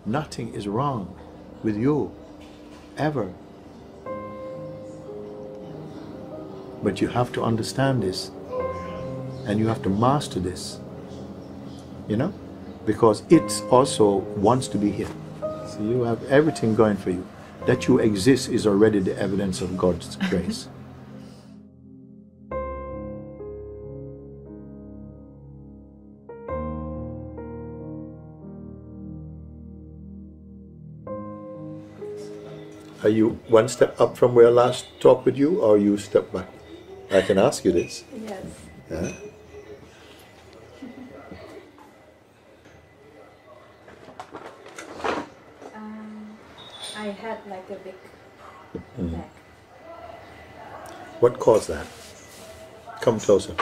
Nothing is wrong with you, ever. But you have to understand this, and you have to master this, you know, because it also wants to be here. So you have everything going for you. That you exist is already the evidence of God's grace. Are you one step up from where I last talked with you, or you step back? I can ask you this. Yes. Yeah? I had like a big back. What caused that? Come closer.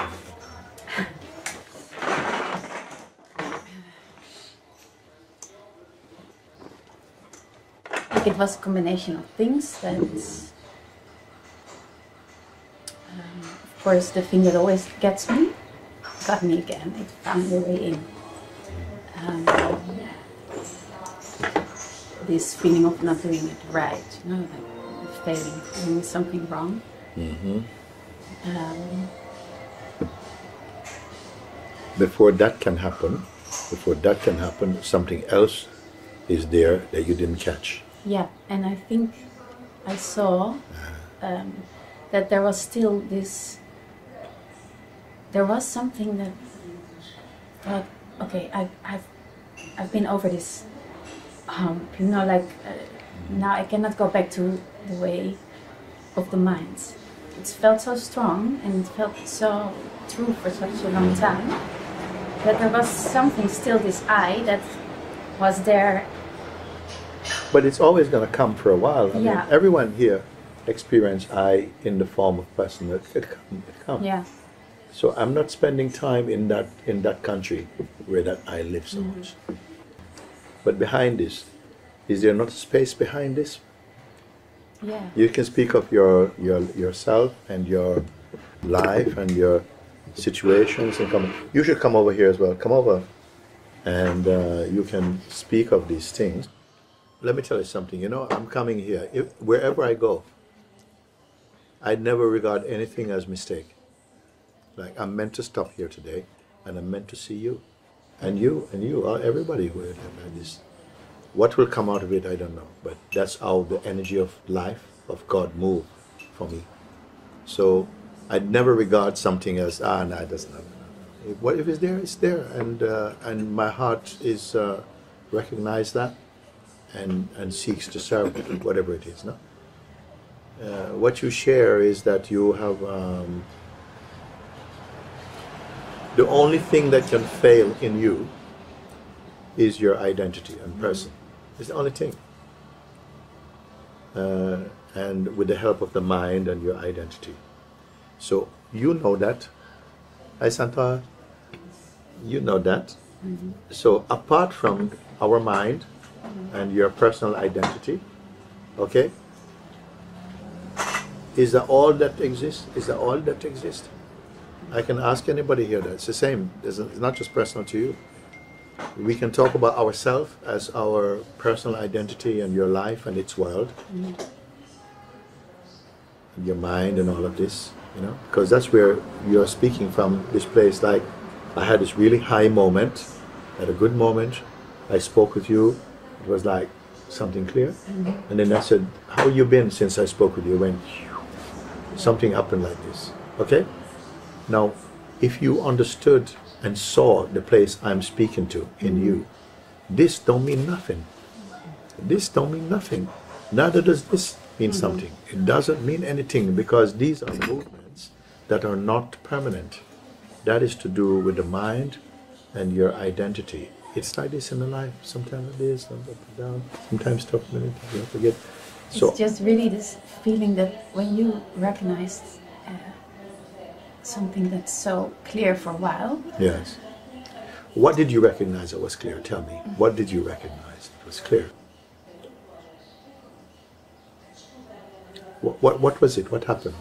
I think it was a combination of things that, of course, the thing that always gets me, got me again. It found a way in. This feeling of not doing it right, you know, like failing, doing something wrong. Before that can happen, something else is there that you didn't catch. Yeah, and I think I saw that there was still this, there was something that thought, okay, I've been over this hump, you know, like now I cannot go back to the way of the mind. It felt so strong and it felt so true for such a long time that there was something still, this I that was there. But it's always going to come for a while. I mean, everyone here experience I in the form of person. It comes. Yeah. So I'm not spending time in that country where that I live so much. But behind this, is there not a space behind this? Yeah. You can speak of yourself and your life and your situations and come. You should come over here as well. Come over, and you can speak of these things. Let me tell you something. You know, I'm coming here. Wherever I go, I never regard anything as mistake. Like, I'm meant to stop here today, and I'm meant to see you, and you, everybody who is like this. What will come out of it, I don't know. But that's how the energy of life, of God, move for me. So I'd never regard something as, no, it doesn't happen. What if it's there? It's there, and my heart is recognize that. And seeks to serve it, whatever it is. No? What you share is that you have the only thing that can fail in you is your identity and person. It's the only thing. And with the help of the mind and your identity. So you know that. Hi Santa, you know that. So apart from our mind, and your personal identity, okay? Is that all that exists? Is that all that exists? I can ask anybody here that. It's the same. It's not just personal to you. We can talk about ourselves as our personal identity and your life and its world. And your mind and all of this, you know? Because that's where you're speaking from, this place. Like, I had this really high moment, had a good moment. I spoke with you. It was like something clear. And then I said, how you been since I spoke with you? Went, something happened like this. Okay? Now, if you understood and saw the place I'm speaking to in you, this don't mean nothing. This don't mean nothing. Neither does this mean something. It doesn't mean anything, because these are movements that are not permanent. That is to do with the mind and your identity. It's like this in the life. Sometimes it is, sometimes up and down, sometimes tough, many times you forget. So it's just really this feeling that when you recognized something that's so clear for a while. Yes. What did you recognize that was clear? Tell me. What did you recognize that was clear? What was it? What happened?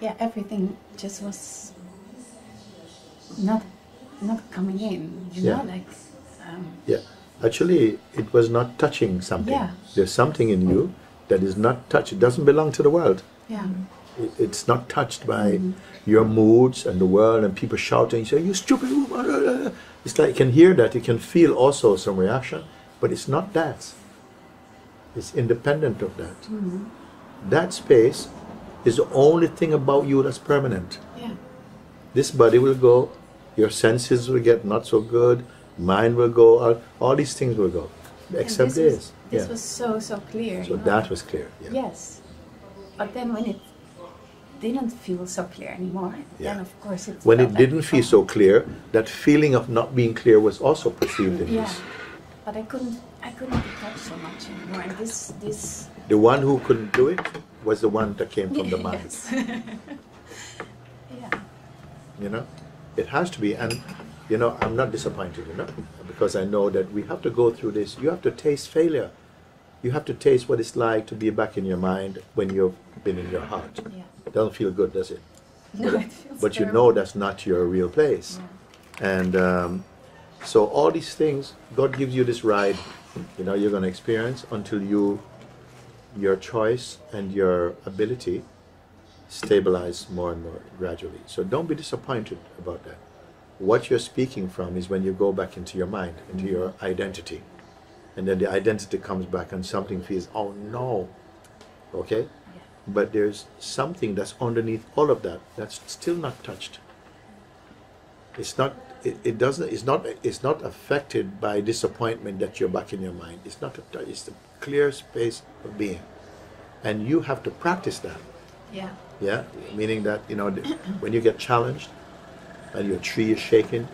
Yeah, everything just was not coming in, you know, like. Yeah. Actually, it was not touching something. Yeah. There's something in you that is not touched. It doesn't belong to the world. Yeah. It's not touched by your moods and the world and people shouting, say, you stupid woman. It's like you can hear that, you can feel also some reaction, but it's not that. It's independent of that. That space is the only thing about you that's permanent. Yeah. This body will go, your senses will get not so good, mind will go, all these things will go, except this. This was so clear. So that was clear. Yeah. Yes. But then when it didn't feel so clear anymore, Yeah. then of course it When felt it like didn't feel so clear, that feeling of not being clear was also perceived in Yeah. this. But I couldn't detach so much anymore. And this The one who couldn't do it was the one that came from the mind. Yes. Yeah. You know, it has to be. And you know, I'm not disappointed, you know, because I know that we have to go through this. You have to taste failure. You have to taste what it's like to be back in your mind when you've been in your heart. Yeah. It doesn't feel good, does it? No, it feels But you terrible. know that's not your real place. And so all these things, God gives you this ride, you know, you're going to experience until your choice and your ability stabilize more and more gradually. So don't be disappointed about that. What you're speaking from is when you go back into your mind, into your identity. And then the identity comes back and something feels, oh no, okay? But there's something that's underneath all of that that's still not touched. It's not. It doesn't. It's not affected by disappointment that you're back in your mind. It's not. It's the clear space of being, and you have to practice that. Yeah. Yeah, meaning that you know when you get challenged, and your tree is shaking,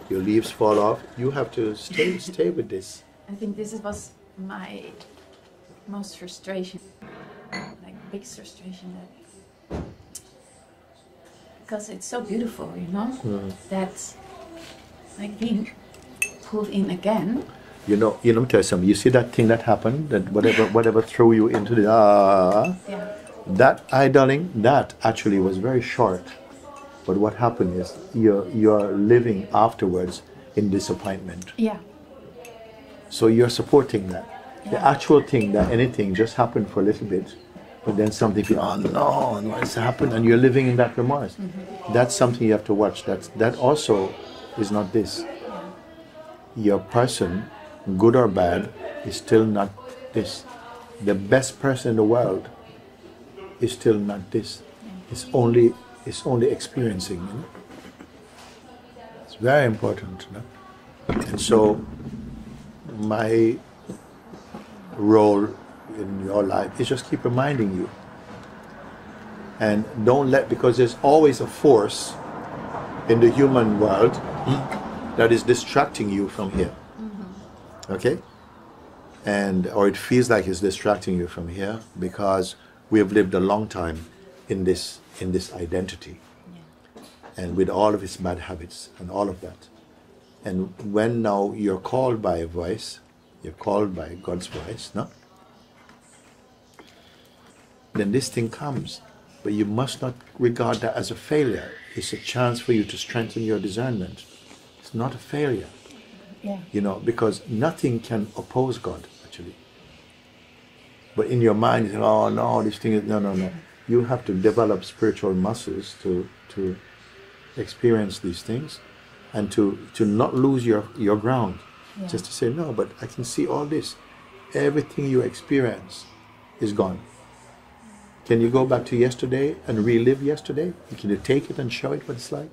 your leaves fall off. You have to stay with this. I think this was my most frustration, like biggest frustration, that because it's so beautiful, you know, that like being pulled in again. You know, let me tell you something. You see that thing that happened, that whatever threw you into the Yeah. that idling, that actually was very short. But what happened is you're living afterwards in disappointment. Yeah. So you're supporting that. The Yeah. actual thing, that anything just happened for a little bit, but then something feels, oh no, and what's happened? And you're living in that remorse. That's something you have to watch. That also is not this. Your person, good or bad, is still not this. The best person in the world is still not this. It's only experiencing. You know? It's very important. You know? And so my role in your life is just keep reminding you. And don't let, because there's always a force in the human world that is distracting you from here. Okay? And or it feels like it's distracting you from here because we have lived a long time in this identity. And with all of its bad habits and all of that. And when now you're called by a voice, you're called by God's voice, no? Then this thing comes. But you must not regard that as a failure. It's a chance for you to strengthen your discernment. It's not a failure. Yeah. You know, because nothing can oppose God, actually. But in your mind, you say, oh no, this thing is, no. You have to develop spiritual muscles to experience these things and to not lose your ground. Yeah. Just to say, no, but I can see all this. Everything you experience is gone. Can you go back to yesterday and relive yesterday? Can you take it and show it what it's like?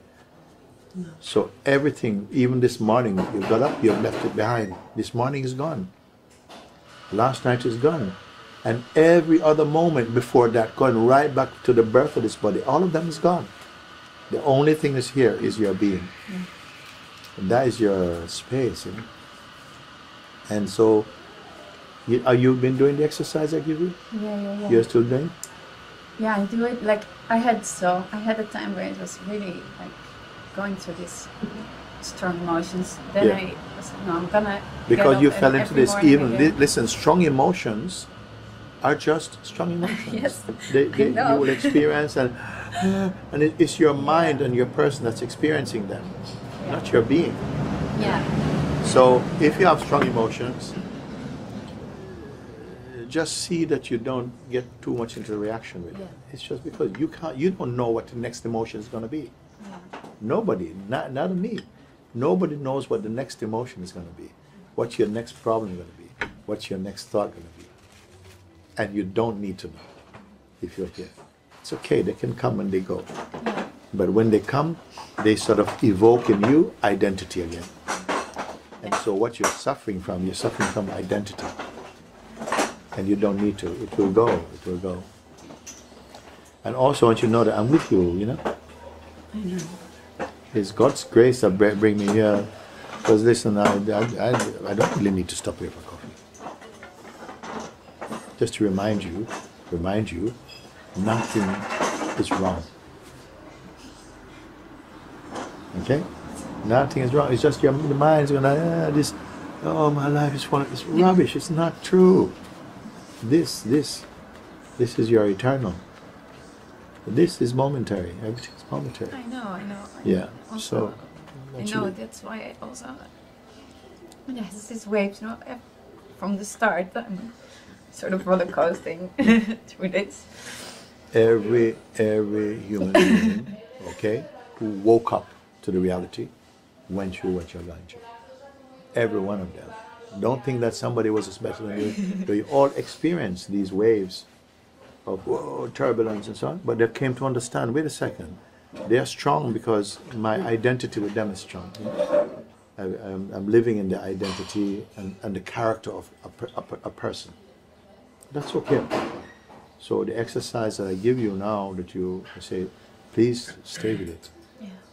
No. So everything, even this morning, you got up, you have left it behind. This morning is gone. Last night is gone. And every other moment before that, going right back to the birth of this body, all of them is gone. The only thing that's here is your being. Yeah. And that is your space. You know? And so, you been doing the exercise I give you? Yeah. You're still doing? Yeah, I do it like I had a time where it was really like going through these strong emotions. Then Yeah. I was no, I'm gonna Because get you up fell and into every this morning even. again. Listen, strong emotions are just strong emotions. Yes, They, know. you will experience, and it's your mind and your person that's experiencing them, not your being. Yeah. So if you have strong emotions, just see that you don't get too much into the reaction with it. It's just because you don't know what the next emotion is going to be. Nobody, not me. Nobody knows what the next emotion is going to be. What's your next problem going to be? What's your next thought going to be? And you don't need to know if you're here. It's okay, they can come and they go. But when they come, they sort of evoke in you identity again. And so what you're suffering from identity. And you don't need to. It will go. It will go. And also I want you to know that I'm with you, you know? I know. It's God's grace that bring me here. Because listen, I don't really need to stop here for coffee. Just to remind you, nothing is wrong. Okay? Nothing is wrong. It's just the mind's going my life is full of this rubbish. It's not true. This is your eternal. This is momentary. Everything is momentary. I know. Yeah. Also, So I know that's why I also has these waves, not from the start. I'm sort of roller coasting through this. Every human being, okay, who woke up to the reality, went through what you're going through. Every one of them. Don't think that somebody was better than you. They all experienced these waves of turbulence and so on, but they came to understand, wait a second, they are strong because my identity with them is strong. I'm living in the identity and the character of a person. That's okay. So the exercise that I give you now, that you say, please stay with it.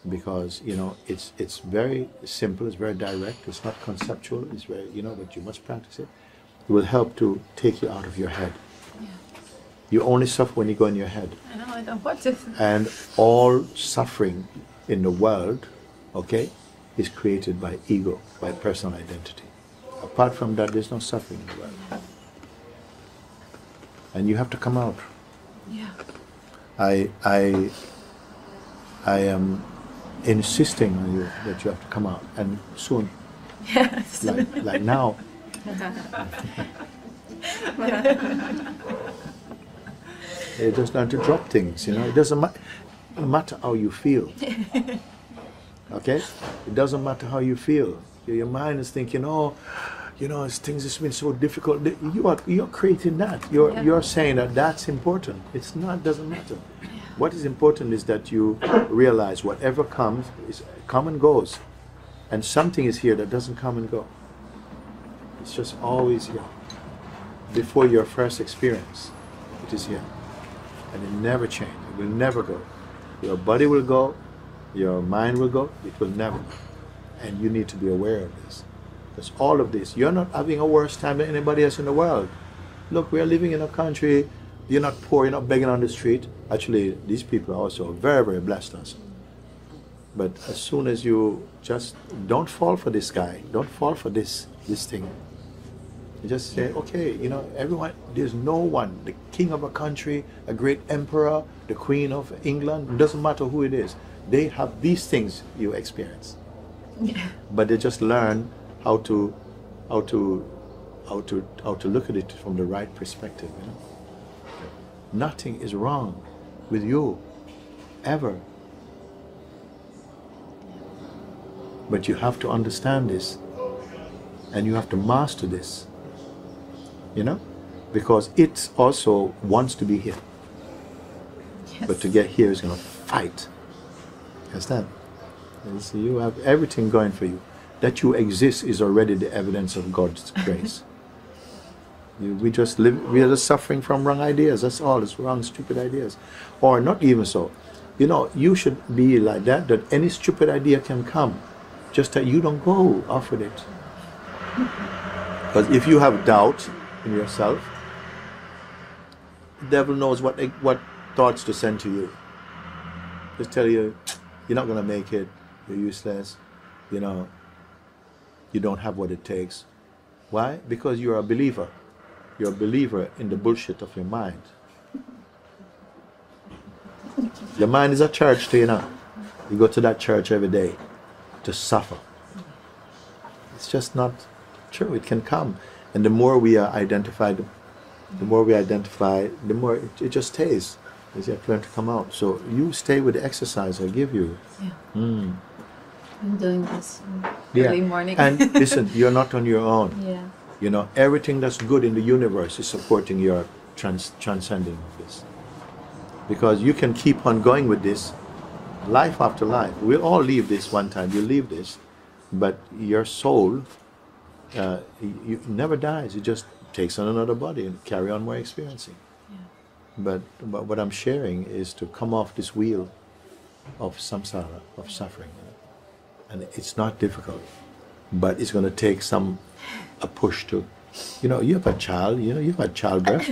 Because it's very simple, it's very direct, it's not conceptual, it's very but you must practice it. It will help to take you out of your head. You only suffer when you go in your head. I know, I don't want to. And all suffering in the world, okay, is created by ego, by personal identity. Apart from that, there's no suffering in the world. And you have to come out. Yeah. I am insisting on you that you have to come out, and soon. Yes. Like now. You just learn to drop things, It doesn't matter how you feel. Okay? It doesn't matter how you feel. Your mind is thinking, things have been so difficult. You're creating that. You're saying that that's important. It's not, doesn't matter. What is important is that you realize whatever comes is come and goes. And something is here that doesn't come and go. It's just always here. Before your first experience, it is here. And it never changes. It will never go. Your body will go. Your mind will go. It will never go. And you need to be aware of this. Because all of this, you're not having a worse time than anybody else in the world. Look, we're living in a country, you're not poor, you're not begging on the street. Actually, these people are also very, very blessed also. But as soon as you just don't fall for this guy, don't fall for this thing. You just say, okay, everyone, there's no one, the king of a country, a great emperor, the queen of England, it doesn't matter who it is. They have these things you experience. But they just learn how to look at it from the right perspective. Nothing is wrong with you, ever. But you have to understand this, and you have to master this, because it also wants to be here. Yes. But to get here is going to fight. Understand? And so you have everything going for you. That you exist is already the evidence of God's grace. We are just suffering from wrong ideas. That's all. It's wrong, stupid ideas. Or not even so. You should be like that any stupid idea can come. Just that you don't go off with it. Because if you have doubt in yourself, the devil knows what thoughts to send to you. Just tell you, you're not going to make it. You're useless. You don't have what it takes. Why? Because you're a believer. You're a believer in the bullshit of your mind. Your mind is a church to you now. You go to that church every day to suffer. It's just not true. It can come, and the more we are identified, the more we identify, the more it just stays. You have to learn to come out. So you stay with the exercise I give you. Yeah. Mm. I'm doing this Yeah. early morning. And listen, you're not on your own. Yeah. You know, everything that's good in the universe is supporting your transcending of this. Because you can keep on going with this life after life. We'll all leave this one time. You leave this, but your soul, you never dies. It just takes on another body and carry on more experiencing. Yeah. But what I'm sharing is to come off this wheel of samsara, of suffering. And it's not difficult, but it's going to take a push to, you know, you have a child, you know, you've had childbirth.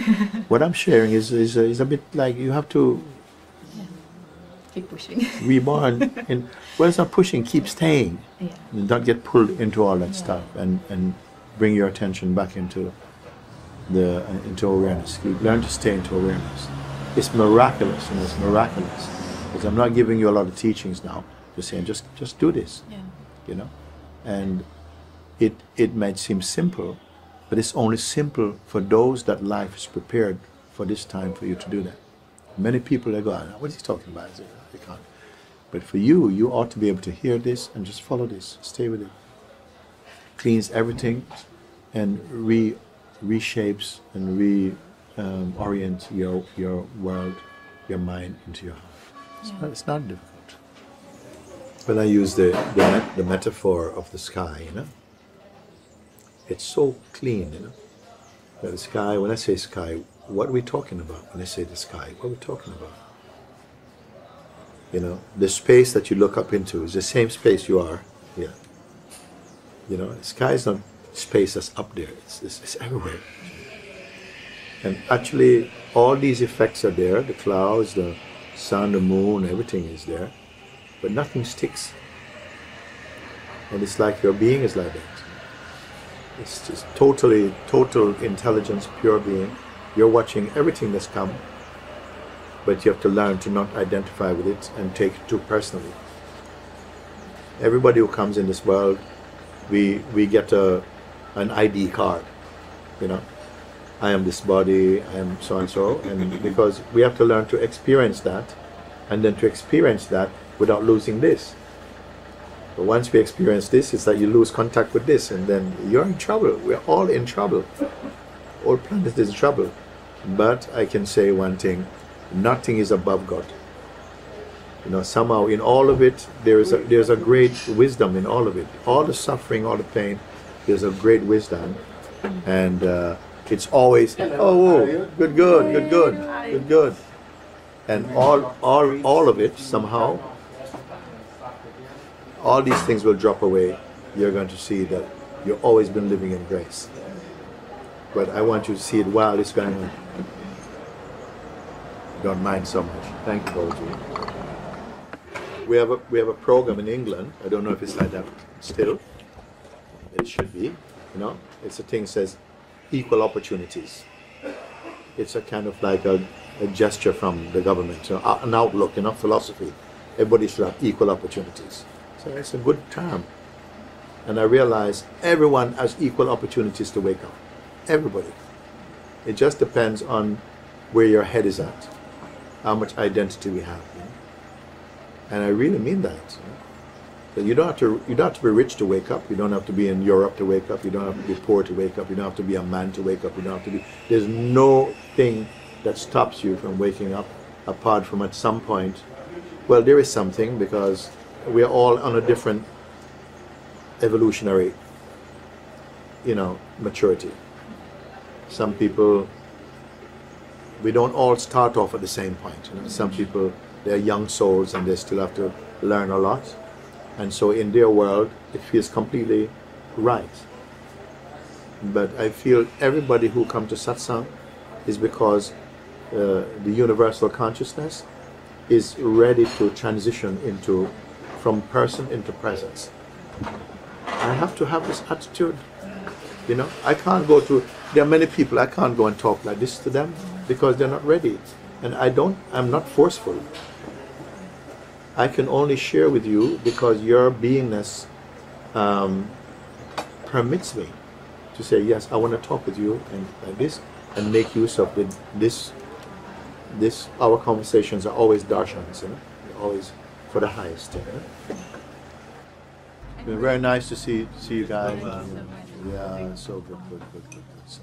What I'm sharing is a bit like you have to Keep pushing. reborn. Well, it's not pushing, keep staying. Yeah. And don't get pulled into all that stuff, and bring your attention back into into awareness. You learn to stay into awareness. It's miraculous, and it's miraculous. Because I'm not giving you a lot of teachings now. Just saying, just do this. Yeah. You know, and it might seem simple, but it's only simple for those that life is prepared for this time for you to do that. Many people they go, what is he talking about? I can't. But for you, you ought to be able to hear this and just follow this. Stay with it. Cleans everything and reshapes and orient your world, your mind into your heart. It's not difficult. When I use the metaphor of the sky, you know, it's so clean, you know. That the sky, when I say sky, what are we talking about? When I say the sky, what are we talking about? You know, the space that you look up into is the same space you are here. You know, the sky is not space that's up there, it's everywhere. And actually, all these effects are there, the clouds, the sun, the moon, everything is there. But nothing sticks. And it's like your being is like that. It's just total intelligence, pure being. You're watching everything that's come, but you have to learn to not identify with it and take it too personally. Everybody who comes in this world, we get an ID card, you know. I am this body, I am so and so, and because we have to learn to experience that, and then to experience that without losing this. But once we experience this, it's like you lose contact with this, and then you're in trouble. We're all in trouble. All planet is in trouble. But I can say one thing: nothing is above God. You know, somehow in all of it, there's a great wisdom in all of it. All the suffering, all the pain, there's a great wisdom, and it's always good. And all of it somehow, all these things will drop away. You're going to see that you've always been living in grace. But I want you to see it while it's going on. Don't mind so much. Thank you, Babaji. We have a program in England. I don't know if it's like that still. It should be. You know, it's a thing that says equal opportunities. It's a kind of like a gesture from the government, you know, an outlook, you know, philosophy. Everybody should have equal opportunities. So it's a good term. And I realize everyone has equal opportunities to wake up. Everybody. It just depends on where your head is at, how much identity we have. You know? And I really mean that. You know? That you don't have to be rich to wake up. You don't have to be in Europe to wake up. You don't have to be poor to wake up. You don't have to be a man to wake up. You don't have to be. There's no thing that stops you from waking up, apart from at some point. Well, there is something, because we are all on a different evolutionary, you know, maturity. Some people, we don't all start off at the same point. You know? Some people, they're young souls and they still have to learn a lot. And so in their world, it feels completely right. But I feel everybody who comes to satsang is because the universal consciousness is ready to transition from person into presence. I have to have this attitude. You know, I can't go to, there are many people, I can't go and talk like this to them because they're not ready. And I'm not forceful. I can only share with you because your beingness permits me to say, yes, I want to talk with you and like this, and make use of this. Our conversations are always darshans, you know, they're always for the highest. You know? It's been very nice to see you guys. Yeah, so good. So